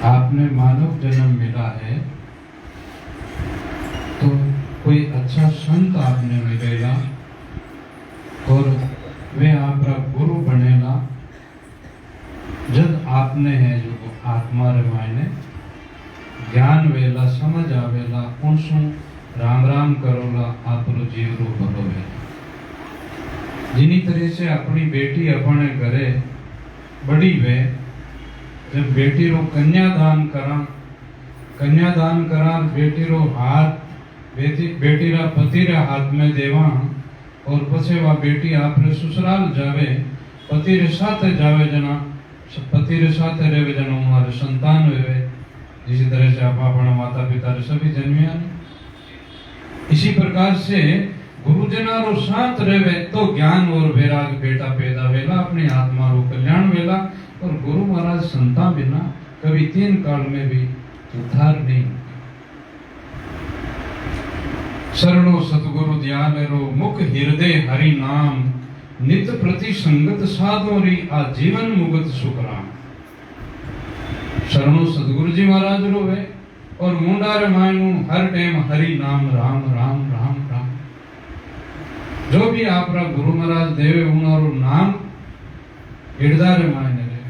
आपने मानव जन्म मिला है तो कोई अच्छा संत आपने मिलेगा और वे आपका गुरु बनेगा। जब आपने है जो आत्मा रे मायने ज्ञान वेला समझ आवेला उनसु राम राम करोला आपरो जीव रो भलो है। जिनी तरह से अपनी बेटी अपने घरे बड़ी वे जब बेटी रो कन्यादान करा बेटी रो हाथ बेटी रा पति रे हाथ में देवा और पछे वा बेटी आपरे ससुराल जावे पति रे साथे जावे जना पति रे साथे रेवे जना हमारे संतान हुए। इसी तरह से आप अपना माता पिता रे सभी जन्मिया। इसी प्रकार से गुरुजना रो साथ रेवे तो ज्ञान और वैराग बेटा पैदा वेला अपनी आत्मा रो कल्याण वेला। और गुरु महाराज संता बिना कभी तीन काल में भी उद्धार नहीं। शरणो सतगुरु दयालो मुख हृदय हरि नाम नित प्रति संगत साधो री आजीवन मुगत सुखराम। शरणो सतगुरु जी महाराज रो है और मुंडारे मायनु हर टाइम हरि नाम राम राम राम राम। जो भी आपरा गुरु महाराज देवे उनारो नाम हृदय मायने रे।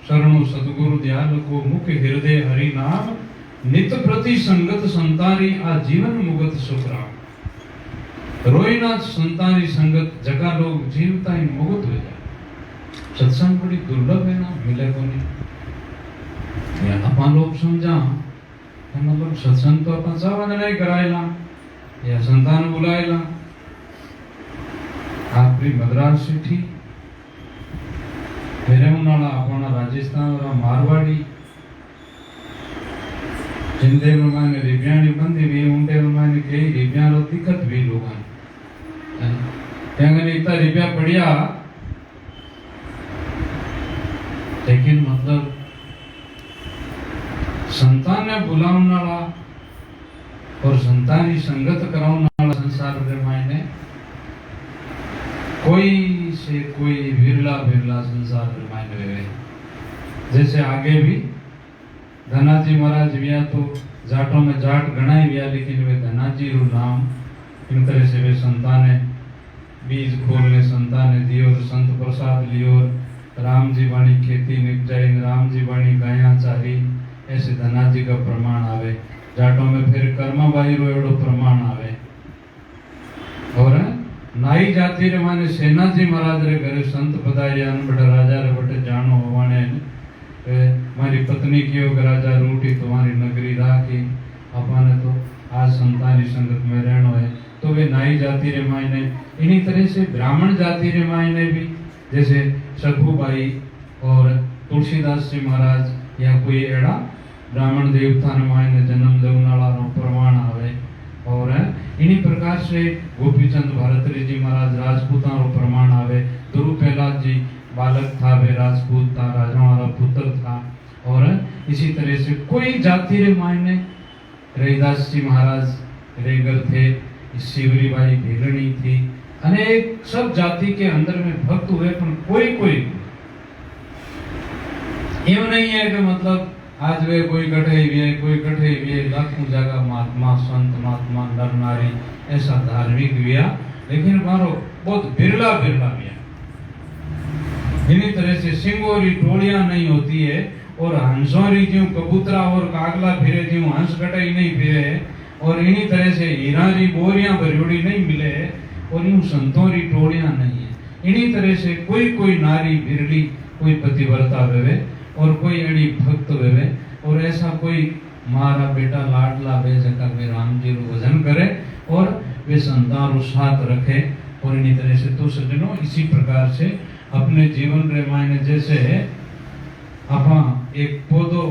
शरणो सतगुरु दयाल को मुख हृदय हरि नाम नित प्रति संगत संतारी आजीवन मुगत सुखराम। रोईनाथ संतानी संगत जगह लोग जीवता ही मुगत हो जाए। सत्संग बड़ी दुर्लभ है ना, मिले को नहीं। या अपन लोग समझा मतलब सत्संग तो अपन सब नहीं कराएला या संतान बुलाएला। आपरी मद्रास सिटी मेरे उनाला अपना राजस्थान और मारवाड़ी जिंदे माने रिब्याणी बंदी भी उनके माने के रिब्याण रो दिक्कत भी लोगन त्यांगने इतना रिब्या पड़िया लेकिन मतलब संतान ने बुलावनाला और संतानी संगत करावनाला संसार रे मायने कोई से कोई विरला विरला संसार रे मायने वे। जैसे आगे भी धनाजी महाराज विया तो जाटों में जाट गणाई विया लेकिन वे धनाजी रू नाम इन तरह से वे संताने बीज खोलने संताने दियो संत प्रसाद लियो राम जी वाणी खेती निपजाई राम जी वाणी गाया चारी ऐसे धनाजी का प्रमाण आवे। जाटों में फिर कर्माबाई रो एड़ो प्रमाण आवे। और नाई जाति रे माने सेना जी महाराज रे घरे संत पधारिया बड़ा राजा रे बटे जानो होवाने मारी पत्नी कियो राजा रूटी तुम्हारी नगरी राखी अपने तो आज संतानी संगत में रहनो है। तो वे नाई जाति रे मायने इन्हीं तरह से ब्राह्मण जाति रे मायने भी जैसे सखुबाई और तुलसीदास जी महाराज या कोई एड़ा ब्राह्मण देवता ने मायने जन्म देवनाला रो प्रमाण आवे। और इन्हीं प्रकार से गोपीचंद भारतरी जी महाराज राजपूता रो प्रमाण आवे। ध्रुव प्रहलाद जी बालक था वे राजपूत था राजाओं वाला पुत्र था। और इसी तरह से कोई जाति रे मायने रैदास जी महाराज रेगर थे शिवरी बाई भेलनी थी अनेक सब जाति के अंदर में भक्त हुए पर कोई कोई यूं नहीं है कि मतलब आज वे कोई कठे भी लाखों जगह महात्मा संत महात्मा नर नारी ऐसा धार्मिक हुआ लेकिन मारो बहुत बिरला बिरला हुआ। इन्हीं तरह से सिंगोरी टोलियां नहीं होती है और हंसोरी जो कबूतरा और कागला फिरे जो हंस कटाई नहीं फिरे और इन्हीं तरह से हीरारी बोरियां भरियोड़ी नहीं मिले और यूं संतोरी टोलियां नहीं है। इन्हीं तरह से कोई कोई नारी बिरली कोई पतिव्रता वेवे और कोई एड़ी भक्त वेवे और ऐसा कोई मारा बेटा लाडला वे जका वे राम जी रो भजन करे और वे संतान रो साथ रखे। और इन्हीं तरह से तो सज्जनों इसी प्रकार से अपने जीवन रे मायने जैसे आपा एक पौधो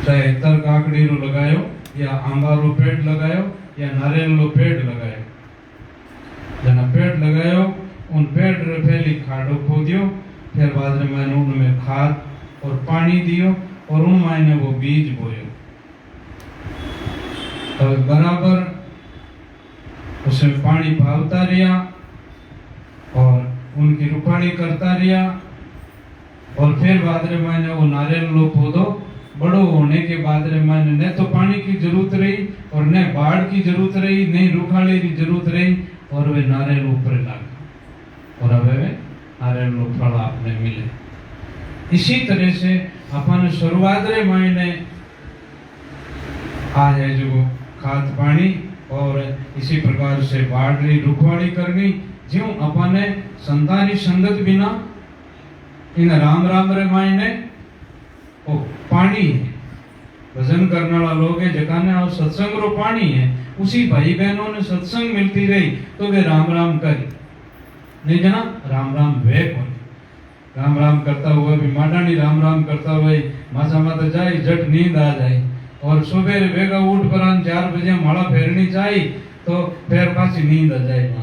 चाहे तर काकड़ी रो लगायो या आंबा रो पेड़ लगायो या नारियल रो पेड़ लगायो। जना पेड़ लगायो उन पेड़ रे पहली खाडो खोदियो फिर बाद में उनमें खाद और पानी दियो और उन मायने वो बीज बोयो। तो बराबर उसमें पानी पावता रिया और उनकी रुपाणी करता रिया और फिर बादरे महीने वो नारियल लो पौधो बड़ो होने के बादरे महीने न तो पानी की जरूरत रही और न बाढ़ की जरूरत रही, न रुखाले की जरूरत रही, और वे नारियल ऊपर लगा और अब वे नारियल लो फल आपने मिले। इसी तरह से अपन शुरुआत रे महीने आ है जो खाद पानी और इसी प्रकार से बाढ़ री रुखवाड़ी करनी, ज्यों अपने संतानी संगत बिना इन राम राम रे मायने वो पानी है, भजन करने वाला लोग है जकाने और सत्संग रो पानी है। उसी भाई बहनों ने सत्संग मिलती रही तो वे राम राम करी, नहीं जना राम राम वे कौन राम राम करता हुआ भी माडानी राम राम करता हुआ माता माता जाए जट नींद आ जाए और सुबह वेगा उठ पर 4 बजे माला फेरनी चाहिए तो फिर पासी नींद आ जाए।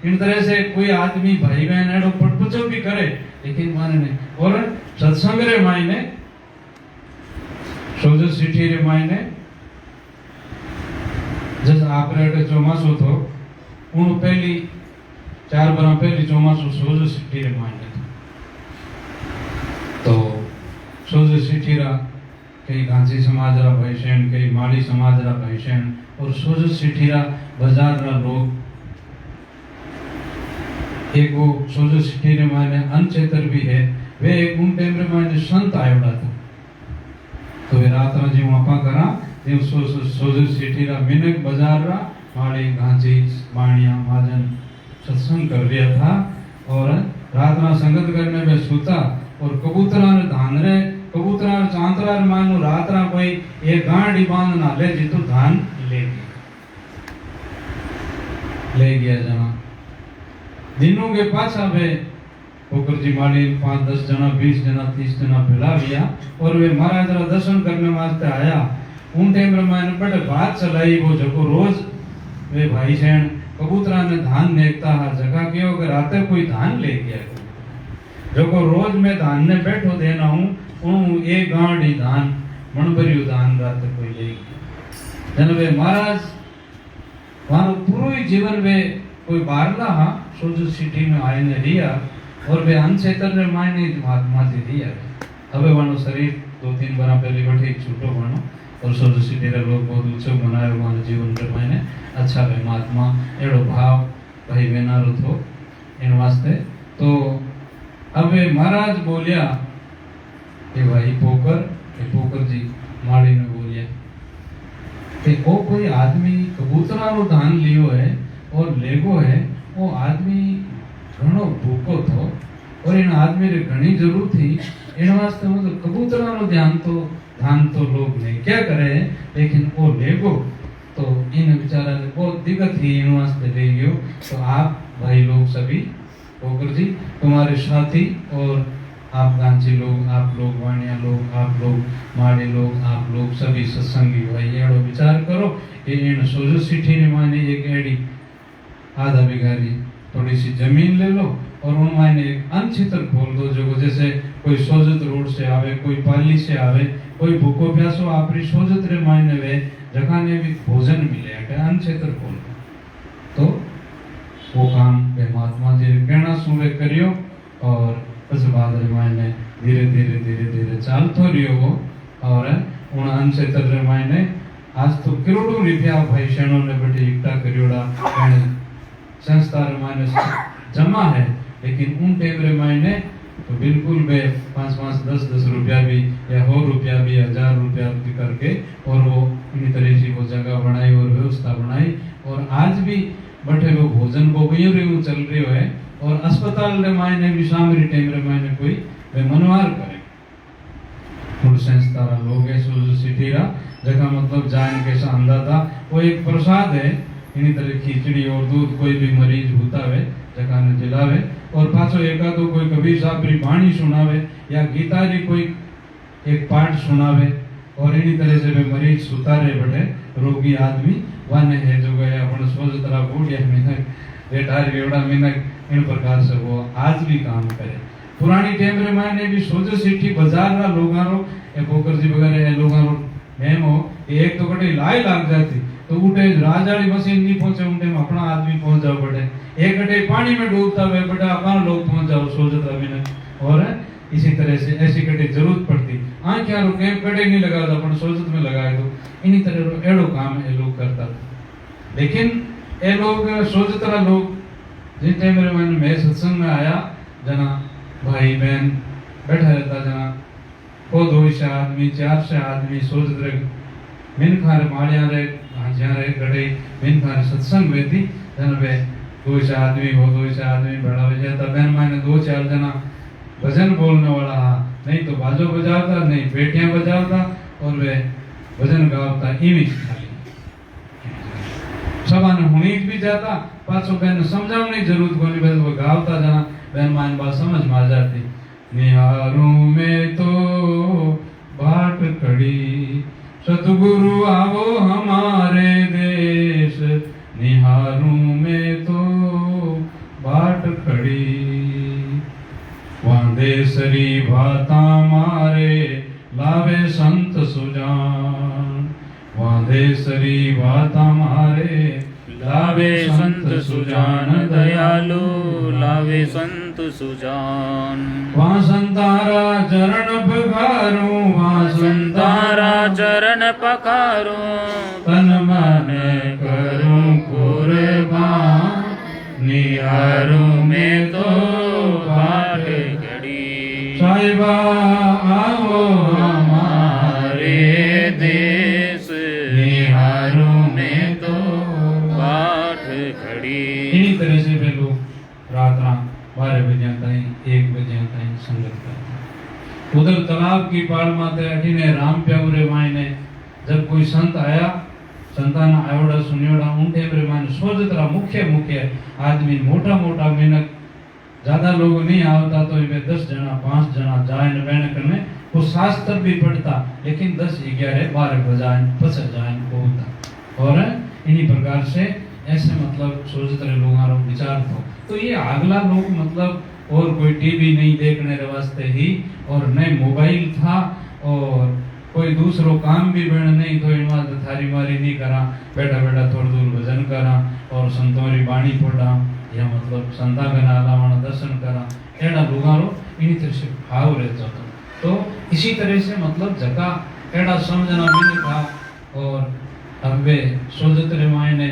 इन तरह से कोई आदमी भाई बहन एडो पटपुचो भी करे लेकिन माने नहीं। और सत्संग रे मायने सोजो सिटी रे मायने जैसे आपरे चौमासो तो उन पहली 4 बरा पहली चौमासो सोजो सिटी रे मायने तो सोजो सिटी रा कई गांधी समाज रा भाईशेन, कई माली समाज रा भाईशेन और सोजो सिटी रा बाजार रा लोग एक वो सोजो सिटी रे मायने अनचेतर भी है। वे एक उन टाइम रे मायने संत आयोड़ा था तो वे रात रा जीव आपा करा जीव सोजो सिटी रा मिनक बाजार रा माली गांधी माणिया महाजन सत्संग कर रिया था और रात रा संगत करने में सूता और कबूतरा ने धान रे कबूतरा चांतरा रे मानो रात रा कोई एक गांडी बांध ना ले जितु धान ले गया जना दिनों के पास आवे पोकर जी माली 5-10 जना 20 जना 30 जना भेला गया और वे महाराज रा दर्शन करने वास्ते आया। उन टाइम रे मैंने बड़े बात चलाई वो जको रोज वे भाई सेन कबूतरा ने धान नेकता हा जगह के अगर राते कोई धान ले गया जको रोज मैं धान ने बैठो देना हूं उन एक गांडी धान मनभरियो धान राते कोई ले गया जन वे महाराज वहां पूरे जीवन में कोई बारला हा सोजो सिटी में आए ने रिया और वे अनचेतन रे मायने महात्मा थी रिया। अबे वानो शरीर 2-3 बार पहले बैठे छूटो वानो और सोजो सिटी रे लोग बहुत ऊंचो बनाए वानो जीवन रे मायने अच्छा वे महात्मा एड़ो भाव भाई बेना रो थो इन वास्ते। तो अबे महाराज बोलिया कि भाई पोकर जी माड़ी ने बोलिया कि ओ कोई आदमी कबूतरा रो धान लियो है और लेगो है वो आदमी घणो भूखो थो और इन आदमी रे घणी जरूरत थी इन वास्ते मतलब कबूतरा रो धान तो लोग नहीं क्या करे लेकिन वो लेगो तो इन बेचारा ने बहुत दिक्कत थी इन वास्ते ले गयो। तो आप भाई लोग सभी पोकर जी तुम्हारे साथी और आप गांची लोग आप लोग वाणिया लोग आप लोग माड़ी लोग आप लोग सभी सत्संगी भाई एड़ो विचार करो कि इन सोजो सिटी ने माने एक एड़ी आधा बिघारी थोड़ी सी जमीन ले लो और उन मायने एक अनचित्र खोल दो जो जैसे कोई सोजत रोड से आवे कोई पाली से आवे कोई भूखो प्यासो आपरी सोजत रे मायने वे जगह ने भी भोजन मिले अटे अनचित्र खोल तो वो काम वे महात्मा जी कहना सुवे करियो और बस बाद रे मायने धीरे चाल तो रियो वो और उन अनचित्र रे मायने आज तो करोड़ों रुपया भाई शरणों ने बड़ी इकट्ठा करियोड़ा संस्था रे मायने जमा है लेकिन उन टाइम रे मायने तो बिल्कुल वे 5-5 10-10 रुपया भी या हो रुपया भी 1000 रुपया भी करके और वो इन्हीं तरह से वो जगह बनाई और व्यवस्था बनाई और आज भी बैठे वो भोजन को वही रे चल रही है और अस्पताल रे मायने भी शाम रे टाइम रे मायने कोई वे मनवार करे फुल संस्था रा लोग है सोजो सिटी रा जगह मतलब जान के सांदा था वो एक प्रसाद है इन्हीं तरह खिचड़ी और दूध कोई भी मरीज होता है जगह ने दिलावे और पाछो एकादो कोई कबीर साहब री वाणी सुनावे या गीता जी कोई एक पाठ सुनावे और इन्हीं तरह से वे मरीज सुतारे बैठे रोगी आदमी वाने है जो गए अपन सोच तरह बूढ़िया मिनक बेटार एवड़ा मिनक इन प्रकार से वो आज भी काम करे। पुरानी टाइम रे मायने भी सोजो सिटी बाजार रा लोगारो ए पोकर जी वगैरह ए लोगारो नेमो एक तो कटे लाई लाग जाती तो उठे राजाड़ी मशीन नहीं पहुंचे उनटे में अपना आदमी पहुंच जाओ बटे एक घटे पानी में डूबता हुए बटा अपना लोग पहुंच जाओ सोचता भी नहीं और इसी तरह से ऐसी कटे जरूरत पड़ती आंख यारो कैंप कटे नहीं लगा था पण सोचत में लगाए तो इन्हीं तरह रो एड़ो काम ये लोग करता था। लेकिन ये लोग सोचतरा लोग जिन टाइम रे मैं सत्संग में आया जना भाई बहन बैठा रहता जना को 200 आदमी 400 आदमी सोचत रहे मिन खारे माड़िया रे हाजिया रे गड़े मिन खारे सत्संग में थी जना वे 200 आदमी हो 200 आदमी बड़ा हो जाता बहन माने 2-4 जना भजन बोलने वाला नहीं तो बाजो बजावता नहीं पेटियां बजावता और वे भजन गावता इवी खाली सबाने हुनी भी जाता पाछो बहन समझावने की जरूरत कोनी बस वो गावता जना बहन मान बात समझ में आ जाती निहारू में तो बाट खड़ी सतगुरु आवो हमारे देश निहारू में तो बाट खड़ी वांदेसरी भाता मारे लावे संत सुजान वांदेसरी भाता मारे लावे संत सुजान दयालु लावे संत सुजान वहाँ संतारा चरण पखारूं वहाँ संतारा चरण पखारूं तन मन करूं कुर्बान निहारूं में तो बाट खड़ी साहिबा आओ हमारे देश निहारूं में तो बाट खड़ी। इन्हीं तरह से वे लोग रात 12 बजे ताईं 1 बजे ताईं संगत करते। उधर तालाब की पाल माते अठीने राम प्यारे मायने जब कोई संत आया संतान आवड़ा सुनियोड़ा उनके मेरे मायने सोचतरा मुख्य आदमी मोटा मोटा मेहनत ज्यादा लोग नहीं आवता तो वे 10 जना 5 जना जाए न बहन करने वो शास्त्र भी पढ़ता लेकिन 10 11 12 बजाए पसर जाए को होता और इन्हीं प्रकार से ऐसे मतलब सोचतरे लोगों विचार तो ये अगला लोग मतलब और कोई टीवी नहीं देखने के वास्ते ही और न मोबाइल था और कोई दूसरो काम भी बन नहीं तो इन वास्ते थारी मारी नहीं करा बैठा बैठा थोड़ी दूर भजन करा और संतोरी बाणी पढ़ा या मतलब संता का नाला दर्शन करा एड़ा लोगारो इन्हीं तरह से भाव रहता था। तो इसी तरह से मतलब जगह एड़ा समझना मैंने कहा और अब वे सोचते मायने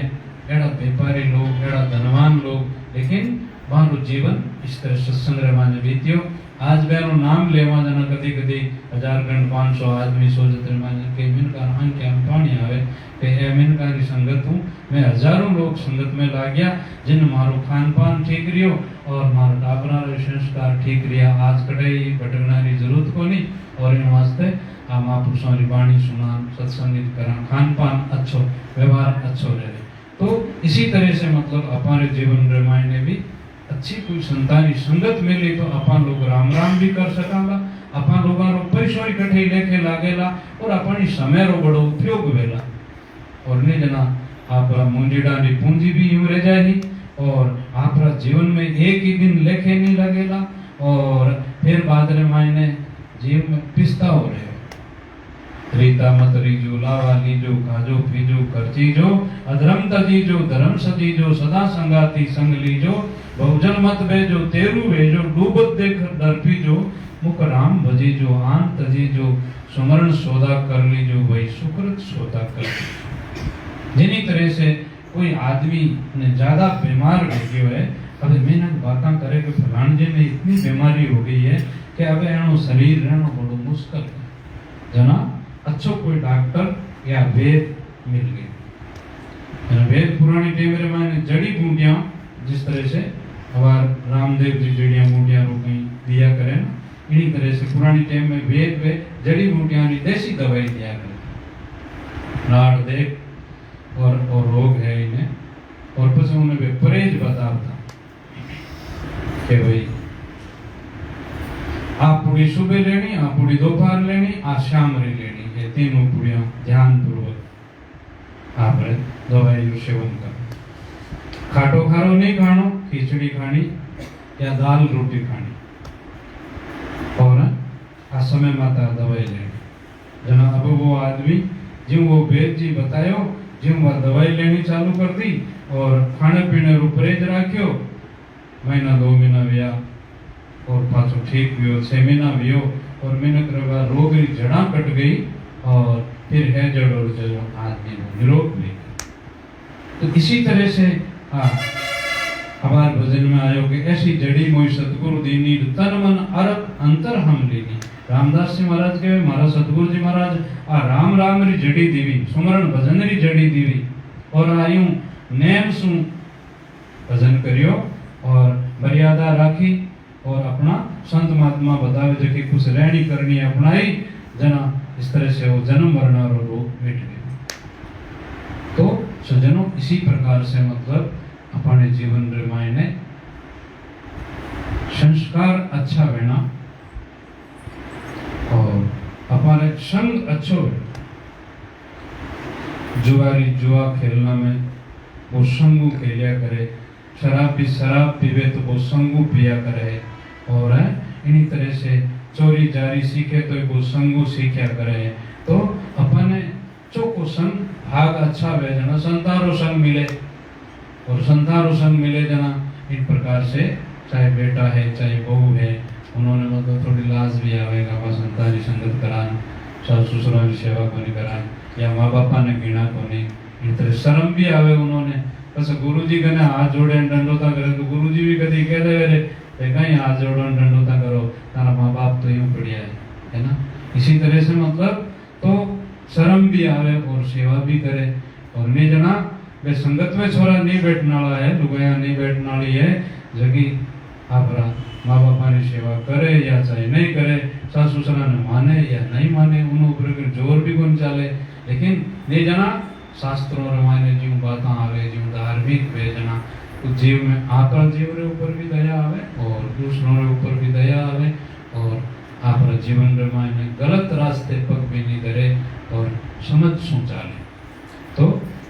एड़ा व्यापारी लोग एड़ा धनवान लोग लेकिन वहाँ जीवन इस तरह सत्संग माने बीतियो आज बेरो नाम लेवा जना कदी कदी 1000 गण 500 आदमी सोचते माने के मिनका अंक हम पानी आवे के ए मिनका की संगत हूँ मैं हजारों लोग संगत में ला गया जिन मारो खान पान ठीक रियो और मारो टाबरा संस्कार ठीक रिया आज कड़े भटकना की जरूरत को नहीं और इन वास्ते आ महापुरुषों की वाणी सुना सत्संगित करा खान पान अच्छो व्यवहार अच्छो रहे। तो इसी तरह से मतलब हमारे जीवन रे मायने भी अच्छी कोई संतानी संगत मिली तो अपन लोग राम राम भी कर सकांगा अपन लोगों रो पैसो इकट्ठे लेके लागेला और अपनी समय रो बड़ो उपयोग वेला और नहीं जना आप मुंजीडा री पूंजी भी यूं रह जाएगी और आपरा जीवन में एक ही दिन लेके नहीं लगेला और फिर बाद रे मायने जीव में पिस्ता हो रहे रीता मत रीजो लावा लीजो खाजो पीजो खर्चीजो अधर्म तजीजो धर्म सजीजो सदा संगाती संग लीजो बहुजन मत बेजो तेरू भेजो डूबत देख डर पीजो मुख राम भजीजो आन तजीजो सुमरण सौदा कर लीजो वही सुकृत सौदा कर जिनी तरह से कोई आदमी ने ज्यादा बीमार हो गयो है अब मेहनत बातें करे कि फलान जी में इतनी बीमारी हो गई है कि अब एनो शरीर रहना बड़ो मुश्किल है जना अच्छो कोई डॉक्टर या वेद मिल गए वेद पुरानी टाइम रे माने जड़ी बूटियां जिस तरह से हमार रामदेव जी जड़ियां बूटियां रो कहीं दिया करे ना इन्हीं तरह से पुरानी टाइम में वेद वे जड़ी बूटियां की देसी दवाई दिया करे राड देख और रोग है इन्हें और પછી उन्हें वे परहेज बताता कि भाई आप पूरी सुबह लेनी आप पूरी दोपहर लेनी आज शाम रे लेनी ये तीनों पूरियां ध्यान पूर्वक आप दवाई सेवन करो खाटो खारो नहीं खानो खिचड़ी खानी या दाल रोटी खानी और आ समय माता दवाई लेनी जना अब वो आदमी जिन वो वेद जी बतायो जिन वो दवाई लेनी चालू कर दी और खाने पीने रो परहेज राख्यो महीना 2 महीना व्या और पाछो ठीक भी हो 6 महीना भी हो और मिनक रवा रोग री जड़ा कट गई और फिर है जड़ और जो आदमी निरोग भी। तो इसी तरह से हमारे भजन में आयो कि ऐसी जड़ी मोई सतगुरु दीनी तन मन अरक अंतर हम लेनी। रामदास जी महाराज के मारा सतगुरु जी महाराज आ राम राम री जड़ी दीवी सुमरण भजन री जड़ी दीवी और आयु नेम सु भजन करियो और मर्यादा राखी और अपना संत महात्मा बतावे जो कि कुछ रहनी करनी अपनाई जना इस तरह से वो जन्म मरण और रोग मिट गए। तो सज्जनों इसी प्रकार से मतलब अपने जीवन रे मायने संस्कार अच्छा बना और अपने संग अच्छो जुआरी जुआ खेलना में वो संगू खेलिया करे, शराब पीवे तो वो संगू पिया करे और इन्हीं तरह से चोरी जारी सीखे तो वो संगू सीख्या करे। तो अपने चौको संग भाग अच्छा वे जना संतारो संग मिले और संतारो संग मिले जना इन प्रकार से चाहे बेटा है चाहे बहू है उन्होंने मतलब थोड़ी लाज भी आवेगा वह संतारी संगत करान सास ससुरा की सेवा को नहीं करान या माँ बापा ने घृणा को नहीं इन तरह शर्म भी आवे उन्होंने बस गुरुजी कने हाथ जोड़े दंडोता करे तो गुरुजी भी कभी कह दे रे कहीं हाथ जोड़ो दंडोता करो तारा माँ बाप तो यूं बढ़िया है ना। इसी तरह से मतलब तो शर्म भी आवे और सेवा भी करे और नहीं जना वे संगत में छोरा नहीं बैठने वाला है लुगाया नहीं बैठने वाली है जगी आप माँ बापा की सेवा करे या चाहे नहीं करे सास ससुरा ने माने या नहीं माने उन ऊपर जोर भी कौन चाले लेकिन नहीं जना शास्त्रों रामायण जीव बात आवे जीव धार्मिक वे जना उस जीव में आपरा जीव रे ऊपर भी दया आवे और दूसरों रे ऊपर भी दया आवे और आपरा जीवन रामायण गलत रास्ते पग भी नहीं धरे और समझ सो चाले। तो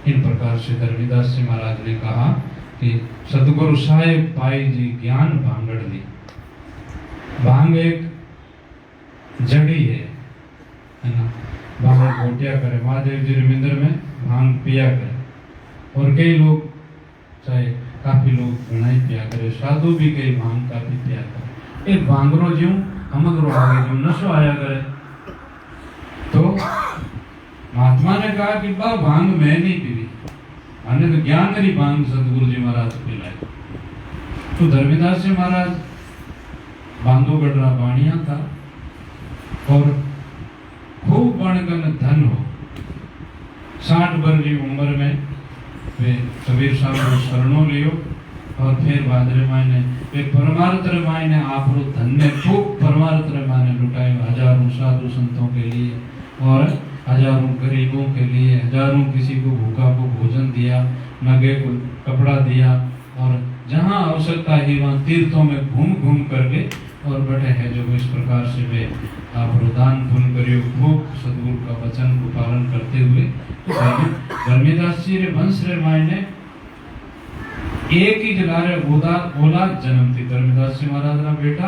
इन प्रकार से धर्मीदास जी महाराज ने कहा कि सतगुरु साहेब पाई जी ज्ञान भांगड़ दी। भांग एक जड़ी है ना, भांग घोटिया करे महादेव जी रविंद्र में भांग पिया करे और कई लोग चाहे काफी लोग घनाई पिया करे साधु भी कई भांग काफी पिया करे एक भांगरो ज्यों हमगरो आगे ज्यों नशो आया करे। तो महात्मा ने कहा कि बा भांग मैं नहीं पीवी मैंने तो ज्ञान मेरी भांग सतगुरु जी महाराज पिलाई। तो धर्मीदास जी महाराज बांधोगढ़ बाणिया था और खूब बनगन धन हो 60 वर्ष की उम्र में वे कबीर साहब को शरणों लियो और फिर बादरे मायने वे परमार्थ रे मायने आपरो धन ने खूब परमार्थ रे मायने लुटाए हजारों साधु संतों के लिए और हजारों गरीबों के लिए हजारों किसी को भूखा को भोजन दिया नगे को कपड़ा दिया और जहाँ आवश्यकता ही वहाँ तीर्थों में घूम घूम करके और बैठे हैं जो इस प्रकार से वे आप दान पुण्य करियो खूब सदगुरु का वचन को पालन करते हुए। तो धर्मीदास जी रे वंश रे मायने एक ही जलारे औलाद जन्म थी। धर्मीदास जी महाराज ना बेटा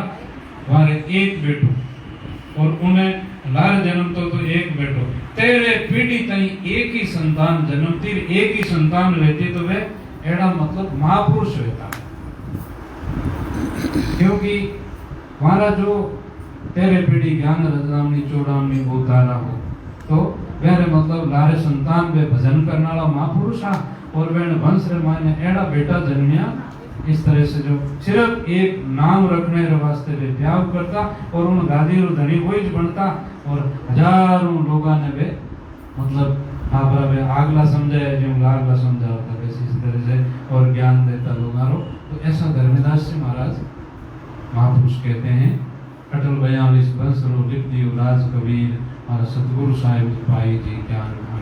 हमारे एक बेटो और उन्हें लार जन्म तो एक बेटो तेरे पीढ़ी तई एक ही संतान जन्म थी एक ही संतान रहती तो वे एड़ा मतलब महापुरुष रहता क्योंकि हमारा जो तेरे पीढ़ी ज्ञान रजनामनी चौड़ामनी वो तारा हो तो वेरे मतलब लारे संतान वे भजन करने वाला महापुरुष आ और वे वंश रे माने एड़ा बेटा जन्मिया इस तरह से जो सिर्फ एक नाम रखने रे वास्ते वे त्याग करता और उन गादी रो धनी वही बनता और हजारों लोगों ने वे मतलब आपरा वे आगला समझाया जो लागला समझा होता वैसे इस तरह से और ज्ञान देता लोगारो। तो ऐसा धर्मीदास जी महाराज महापुरुष कहते हैं अटल बयान इस वंश रो लिख दियो राज कबीर और सतगुरु साहिब पाई जी ज्ञान भांग।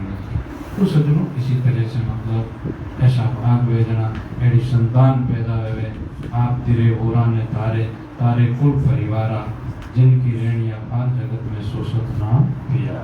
तो सज्जनों इसी तरह से मतलब ऐसा भाग वेदना एडी संतान पैदा हुए आप दिरे होरा ने तारे तारे कुल परिवारा जिनकी रेणिया पार जगत में शोषित ना पिया।